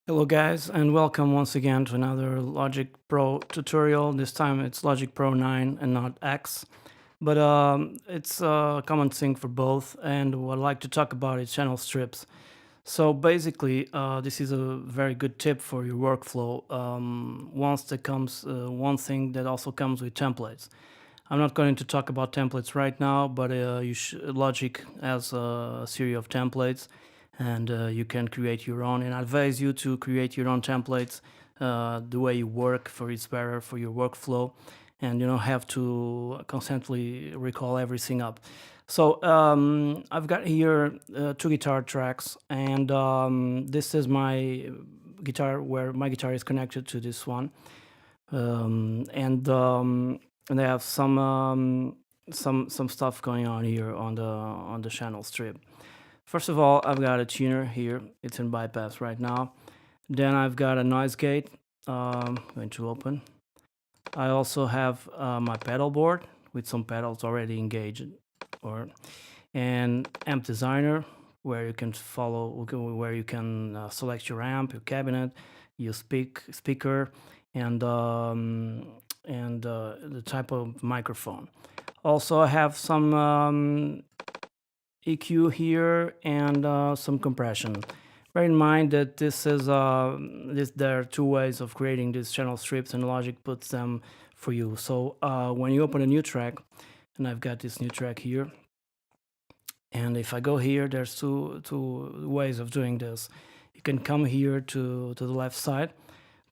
Hello guys, and welcome once again to another Logic Pro tutorial. This time it's Logic Pro 9 and not X, but it's a common thing for both, and what I'd like to talk about is channel strips. So basically, this is a very good tip for your workflow. Once there comes one thing that also comes with templates. I'm not going to talk about templates right now, but Logic has a series of templates, and you can create your own. And I advise you to create your own templates. The way you work for it's better for your workflow, and you don't have to constantly recall everything up. So I've got here two guitar tracks, and this is my guitar where my guitar is connected to this one, and they have some stuff going on here on the channel strip. First of all, I've got a tuner here. It's in bypass right now. Then I've got a noise gate. Going to open. I also have my pedal board with some pedals already engaged, and amp designer where you can select your amp, your cabinet, your speaker, and the type of microphone. Also, I have some EQ here and some compression. Bear in mind that there are two ways of creating these channel strips, and Logic puts them for you. So when you open a new track, and I've got this new track here, and if I go here, there's two ways of doing this. You can come here to the left side,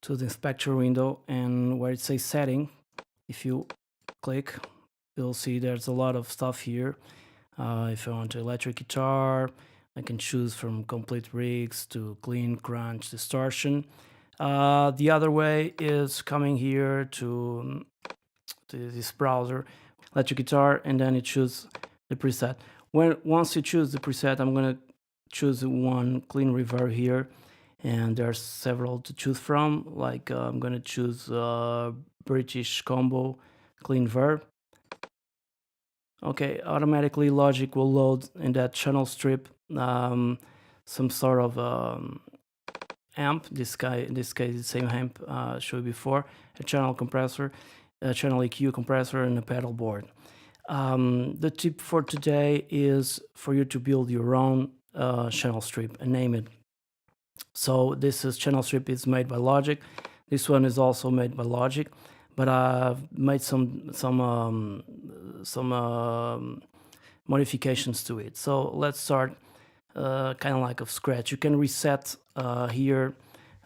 to the inspector window, and where it says setting, if you click, you'll see there's a lot of stuff here. If I want electric guitar, I can choose from complete rigs to clean, crunch, distortion. The other way is coming here to this browser, electric guitar, and then you choose the preset. Once you choose the preset, I'm gonna choose one clean reverb here, and there's several to choose from. Like I'm gonna choose British combo clean verb. Okay, automatically Logic will load in that channel strip some sort of amp. In this case, the same amp showed before, a channel compressor, a channel EQ compressor, and a pedal board. The tip for today is for you to build your own channel strip and name it. So this channel strip is made by Logic. This one is also made by Logic, but I've made some modifications to it. So let's start kind of like of scratch. You can reset here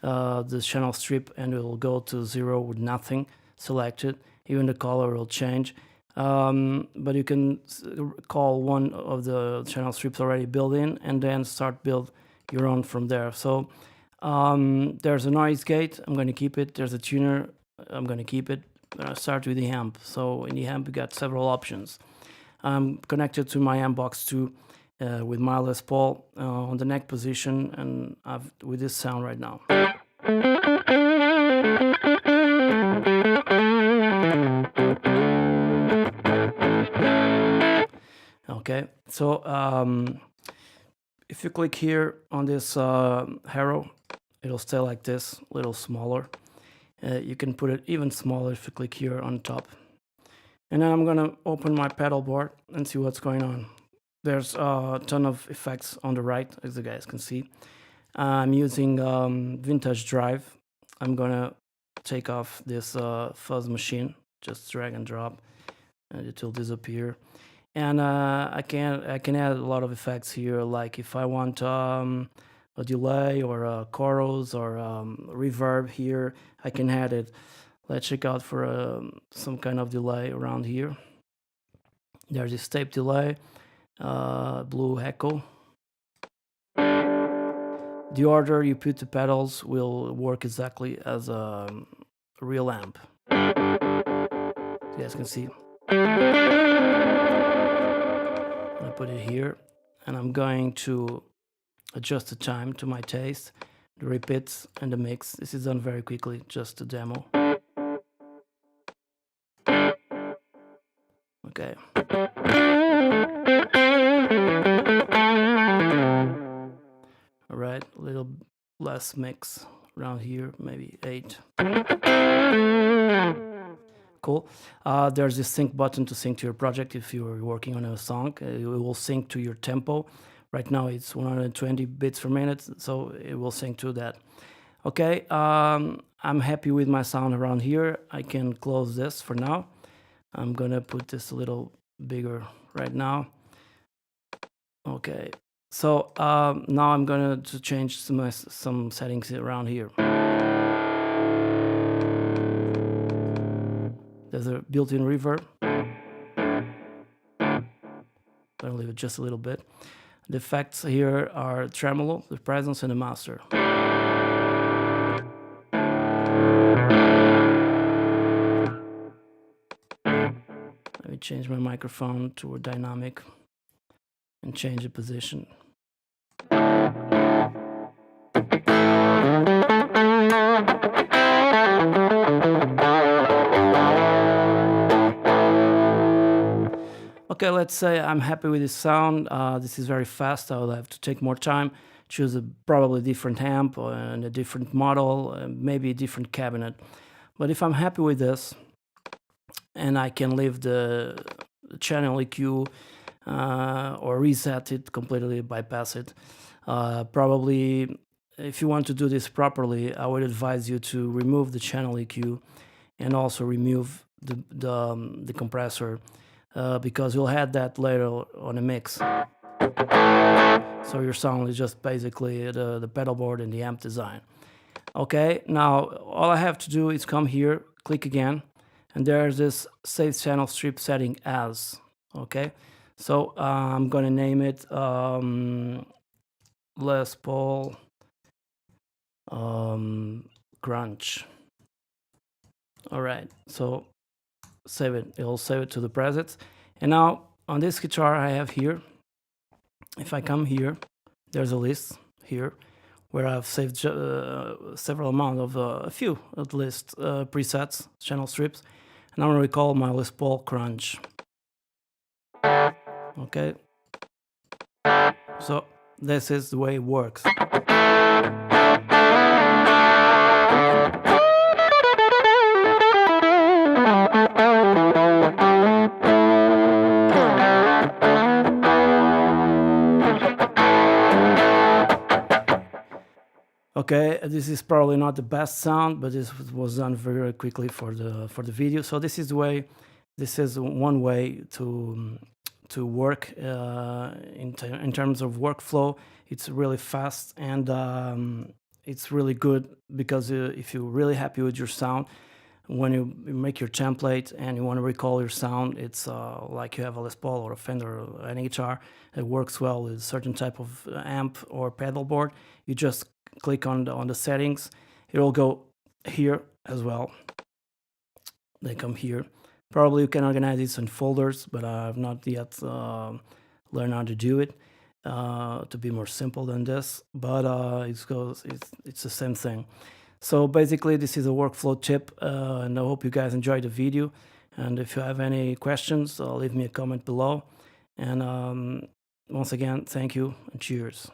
the channel strip, and it will go to 0 with nothing selected. Even the color will change. But you can call one of the channel strips already built in, and then start build your own from there. So there's a noise gate. I'm going to keep it. There's a tuner. I'm going to keep it. I'm going to start with the amp. So in the amp, you got several options. I'm connected to my amp box 2 with my Les Paul on the neck position, and with this sound right now. Okay, so if you click here on this arrow, it'll stay like this, a little smaller. You can put it even smaller if you click here on top. And then I'm gonna open my pedal board and see what's going on. There's a ton of effects on the right, as you guys can see. I'm using vintage drive. I'm gonna take off this fuzz machine, just drag and drop, and it will disappear. And I can add a lot of effects here, like if I want a delay or chorus or reverb here, I can add it. Let's check out for some kind of delay around here. There's this tape delay, blue echo. The order you put the pedals will work exactly as a real amp. You guys can see. I put it here, and I'm going to adjust the time to my taste, the repeats and the mix. This is done very quickly, just a demo. Okay. All right, a little less mix around here, maybe 8. Cool. There's this sync button to sync to your project. If you're working on a song, it will sync to your tempo. Right now it's 120 bits per minute, so it will sync to that. Okay, I'm happy with my sound around here. I can close this for now. I'm gonna put this a little bigger right now. Okay, so now I'm gonna change some settings around here. There's a built-in reverb. I'll leave it just a little bit. The effects here are tremolo, the presence, and the master. Let me change my microphone to a dynamic and change the position. Okay, let's say I'm happy with this sound. This is very fast. I'll have to take more time, choose a probably different amp and a different model, maybe a different cabinet. But if I'm happy with this, and I can leave the channel EQ or reset it completely, bypass it. Probably, if you want to do this properly, I would advise you to remove the channel EQ and also remove the compressor, because you'll add that later on a mix. So your sound is just basically the pedalboard and the amp design. Okay, now all I have to do is come here, click again, and there's this save channel strip setting as. Okay, so I'm gonna name it Les Paul Crunch. All right, so save it. It'll save it to the presets. And now on this guitar I have here, if I come here, there's a list here where I've saved several amount of a few at least presets, channel strips, and I'm gonna recall my Les Paul Crunch. Okay, so this is the way it works. Okay, this is probably not the best sound, but this was done very quickly for the video. So this is the way. This is one way to work in terms of workflow. It's really fast and it's really good because if you're really happy with your sound, when you make your template and you want to recall your sound, it's like you have a Les Paul or a Fender or any guitar that works well with a certain type of amp or pedal board. You just click on the settings. It will go here as well. They come here. Probably you can organize this in folders, but I've not yet learned how to do it to be more simple than this. But it's the same thing. So basically, this is a workflow tip, and I hope you guys enjoyed the video. And if you have any questions, leave me a comment below. And once again, thank you and cheers.